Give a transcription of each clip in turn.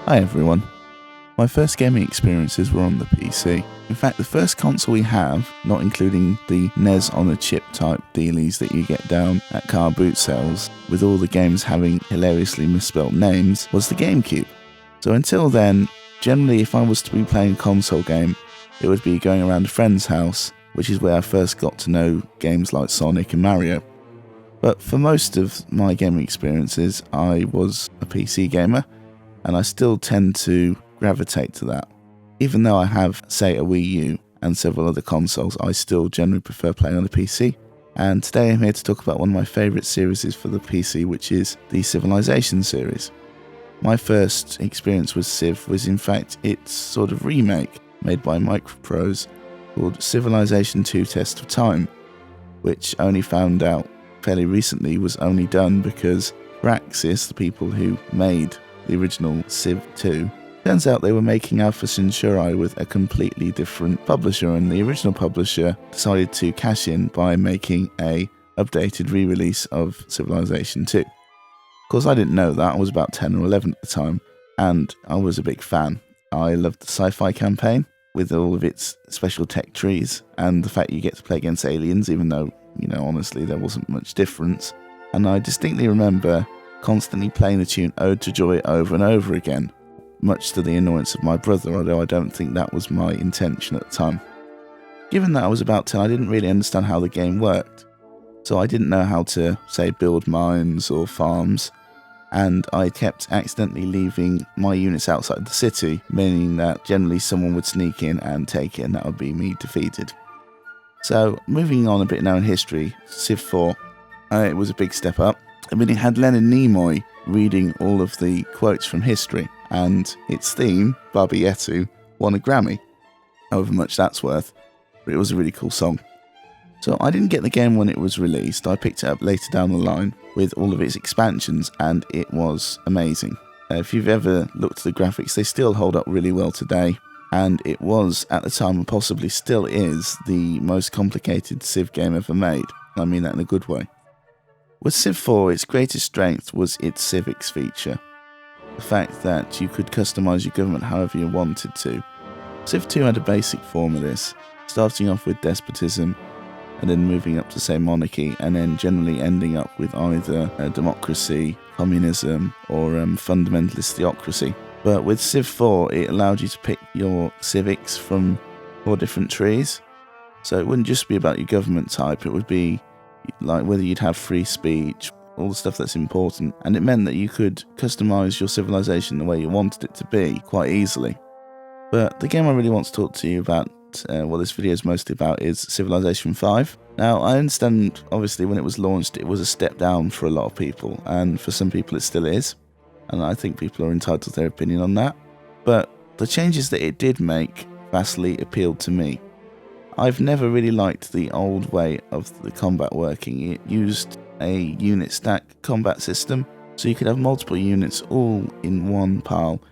Hi everyone. My first gaming experiences were on the PC. In fact, the first console we have, not including the NES on a chip type dealies that you get down at car boot sales, with all the games having hilariously misspelled names, was the GameCube. So until then, generally if I was to be playing a console game, it would be going around a friend's house, which is where I first got to know games like Sonic and Mario. But for most of my gaming experiences, I was a PC gamer, and I still tend to gravitate to that. Even though I have, say, a Wii U and several other consoles, I still generally prefer playing on a PC. And today I'm here to talk about one of my favourite series for the PC, which is the Civilization series. My first experience with Civ was in fact its sort of remake made by Microprose called Civilization 2 Test of Time, which I only found out fairly recently was only done because Firaxis, the people who made the original Civ 2, turns out they were making Alpha Centauri with a completely different publisher, and the original publisher decided to cash in by making a updated re-release of Civilization 2. Of course, I didn't know that. I was about 10 or 11 at the time, and I was a big fan. I loved the sci-fi campaign with all of its special tech trees and the fact you get to play against aliens, even though, honestly, there wasn't much difference. And I distinctly remember constantly playing the tune Ode to Joy over and over again, much to the annoyance of my brother, although I don't think that was my intention at the time. Given that I was about 10, I didn't really understand how the game worked, so I didn't know how to, say, build mines or farms, and I kept accidentally leaving my units outside the city, meaning that generally someone would sneak in and take it, and that would be me defeated. So, moving on a bit now in history, Civ 4, it was a big step up. I mean, it had Leonard Nimoy reading all of the quotes from history, and its theme, Baba Yetu, won a Grammy, however much that's worth, but it was a really cool song. So I didn't get the game when it was released. I picked it up later down the line with all of its expansions, and it was amazing. If you've ever looked at the graphics, they still hold up really well today, and it was, at the time, and possibly still is, the most complicated Civ game ever made. I mean that in a good way. With Civ 4, its greatest strength was its civics feature. The fact that you could customise your government however you wanted to. Civ 2 had a basic form of this, starting off with despotism, and then moving up to, say, monarchy, and then generally ending up with either a democracy, communism, or fundamentalist theocracy. But with Civ 4, it allowed you to pick your civics from 4 different trees. So it wouldn't just be about your government type, it would be like whether you'd have free speech, all the stuff that's important, and it meant that you could customise your civilization the way you wanted it to be quite easily. But the game I really want to talk to you about, what this video is mostly about, is Civilization 5. Now, I understand, obviously, when it was launched, it was a step down for a lot of people, and for some people it still is, and I think people are entitled to their opinion on that. But the changes that it did make vastly appealed to me. I've never really liked the old way of the combat working. It used a unit stack combat system, so you could have multiple units all in one pile.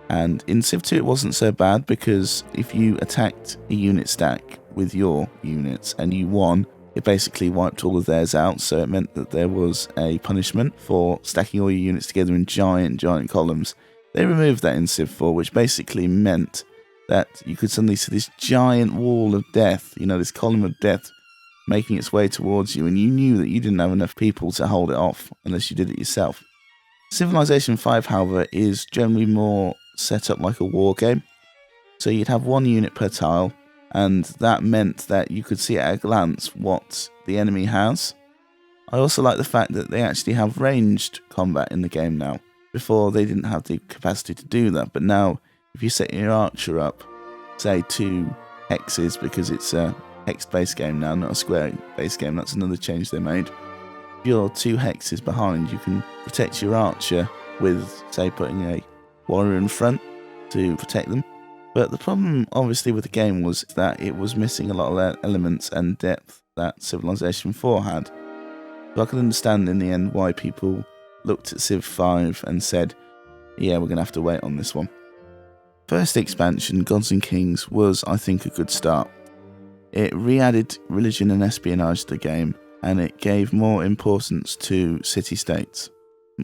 And in Civ 2 it wasn't so bad, because if you attacked a unit stack with your units and you won, it basically wiped all of theirs out, so it meant that there was a punishment for stacking all your units together in giant columns. They removed that in Civ 4, which basically meant that you could suddenly see this giant wall of death, this column of death making its way towards you, and you knew that you didn't have enough people to hold it off unless you did it yourself. Civilization 5, however, is generally more set up like a war game. So you'd have 1 unit per tile, and that meant that you could see at a glance what the enemy has. I also like the fact that they actually have ranged combat in the game now. Before, they didn't have the capacity to do that, but now if you set your archer up, say 2 hexes, because it's a hex-based game now, not a square-based game, that's another change they made. If you're 2 hexes behind, you can protect your archer with, say, putting a warrior in front to protect them. But the problem, obviously, with the game was that it was missing a lot of elements and depth that Civilization 4 had. So I can understand in the end why people looked at Civ 5 and said, yeah, we're going to have to wait on this one. First expansion, Gods and Kings, was, I think, a good start. It re-added religion and espionage to the game, and it gave more importance to city-states.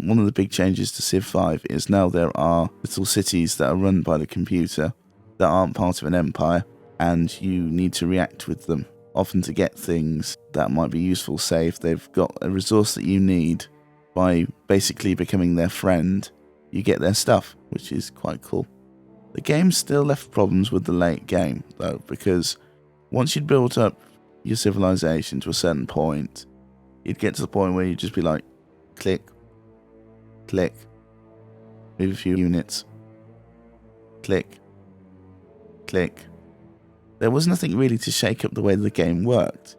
One of the big changes to Civ 5 is now there are little cities that are run by the computer that aren't part of an empire, and you need to react with them, often to get things that might be useful. Say if they've got a resource that you need, by basically becoming their friend, you get their stuff, which is quite cool. The game still left problems with the late game, though, because once you'd built up your civilization to a certain point, you'd get to the point where you'd just be like, click, click, move a few units, click, click. There was nothing really to shake up the way the game worked.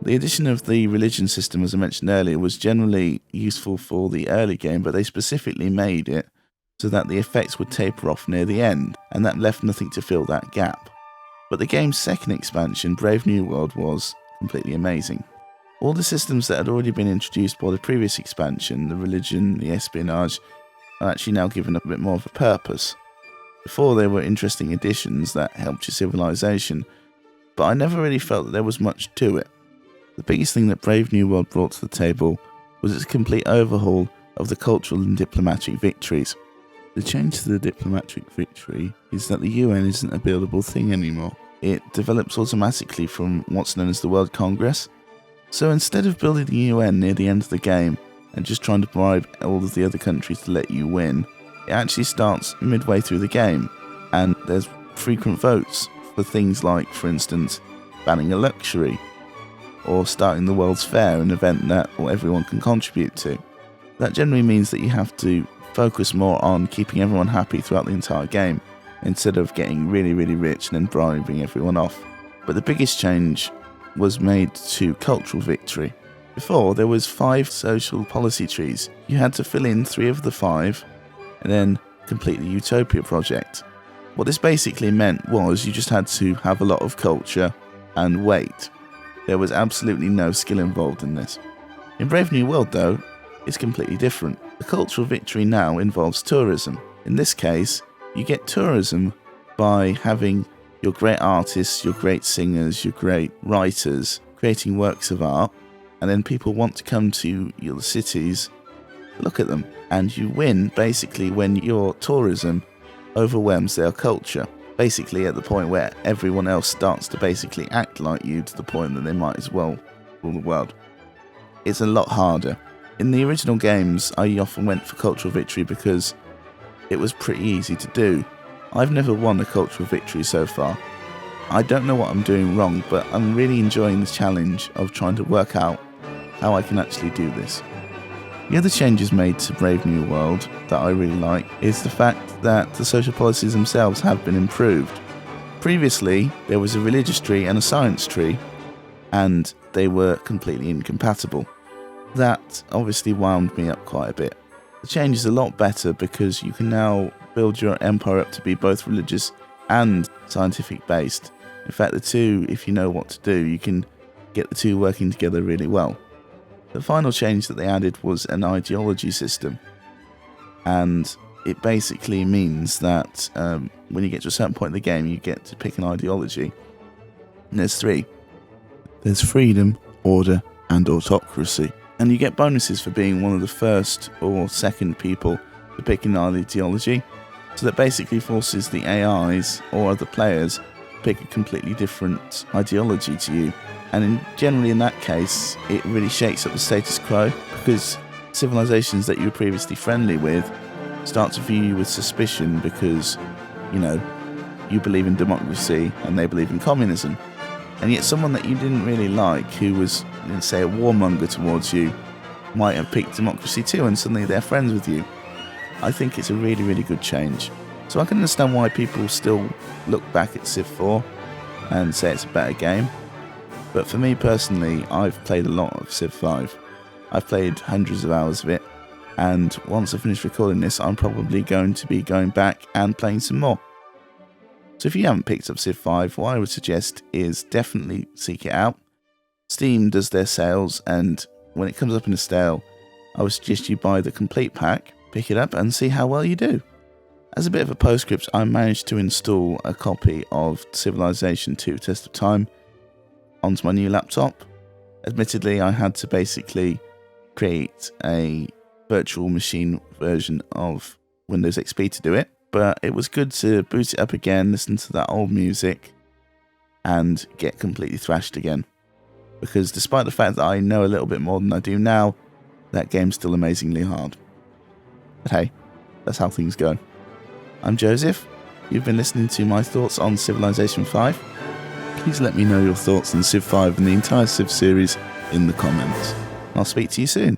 The addition of the religion system, as I mentioned earlier, was generally useful for the early game, but they specifically made it so that the effects would taper off near the end, and that left nothing to fill that gap. But the game's second expansion, Brave New World, was completely amazing. All the systems that had already been introduced by the previous expansion, the religion, the espionage, are actually now given a bit more of a purpose. Before, they were interesting additions that helped your civilization, but I never really felt that there was much to it. The biggest thing that Brave New World brought to the table was its complete overhaul of the cultural and diplomatic victories. The change to the diplomatic victory is that the UN isn't a buildable thing anymore. It develops automatically from what's known as the World Congress. So instead of building the UN near the end of the game and just trying to bribe all of the other countries to let you win, it actually starts midway through the game, and there's frequent votes for things like, for instance, banning a luxury, or starting the World's Fair, an event that everyone can contribute to. That generally means that you have to focus more on keeping everyone happy throughout the entire game, instead of getting really, really rich and then bribing everyone off. But the biggest change was made to cultural victory. Before, there was 5 social policy trees. You had to fill in 3 of the 5, and then complete the Utopia project. What this basically meant was you just had to have a lot of culture and wait. There was absolutely no skill involved in this. In Brave New World, though, it's completely different. The cultural victory now involves tourism. In this case, you get tourism by having your great artists, your great singers, your great writers creating works of art, and then people want to come to your cities, look at them, and you win basically when your tourism overwhelms their culture. Basically at the point where everyone else starts to basically act like you, to the point that they might as well rule the world. It's a lot harder. In the original games, I often went for cultural victory because it was pretty easy to do. I've never won a cultural victory so far. I don't know what I'm doing wrong, but I'm really enjoying the challenge of trying to work out how I can actually do this. The other changes made to Brave New World that I really like is the fact that the social policies themselves have been improved. Previously, there was a religious tree and a science tree, and they were completely incompatible. That obviously wound me up quite a bit. The change is a lot better because you can now build your empire up to be both religious and scientific based. In fact, the two, if you know what to do, you can get the two working together really well. The final change that they added was an ideology system, and it basically means that when you get to a certain point in the game, you get to pick an ideology, and there's 3. There's freedom, order, and autocracy, and you get bonuses for being one of the first or second people to pick an ideology, so that basically forces the AIs or other players to pick a completely different ideology to you. And generally in that case, it really shakes up the status quo, because civilizations that you were previously friendly with start to view you with suspicion because, you believe in democracy and they believe in communism. And yet someone that you didn't really like, who was, say, a warmonger towards you, might have picked democracy too, and suddenly they're friends with you. I think it's a really, really good change. So I can understand why people still look back at Civ 4 and say it's a better game. But for me personally, I've played a lot of Civ 5. I've played hundreds of hours of it, and once I finish recording this, I'm probably going to be going back and playing some more. So if you haven't picked up Civ 5, what I would suggest is definitely seek it out. Steam does their sales, and when it comes up in a sale, I would suggest you buy the complete pack, pick it up and see how well you do. As a bit of a postscript, I managed to install a copy of Civilization 2 Test of Time onto my new laptop. Admittedly, I had to basically create a virtual machine version of Windows XP to do it, but it was good to boot it up again, listen to that old music, and get completely thrashed again. Because despite the fact that I know a little bit more than I do now, that game's still amazingly hard. But hey, that's how things go. I'm Joseph. You've been listening to my thoughts on Civilization 5. Please let me know your thoughts on Civ 5 and the entire Civ series in the comments. I'll speak to you soon.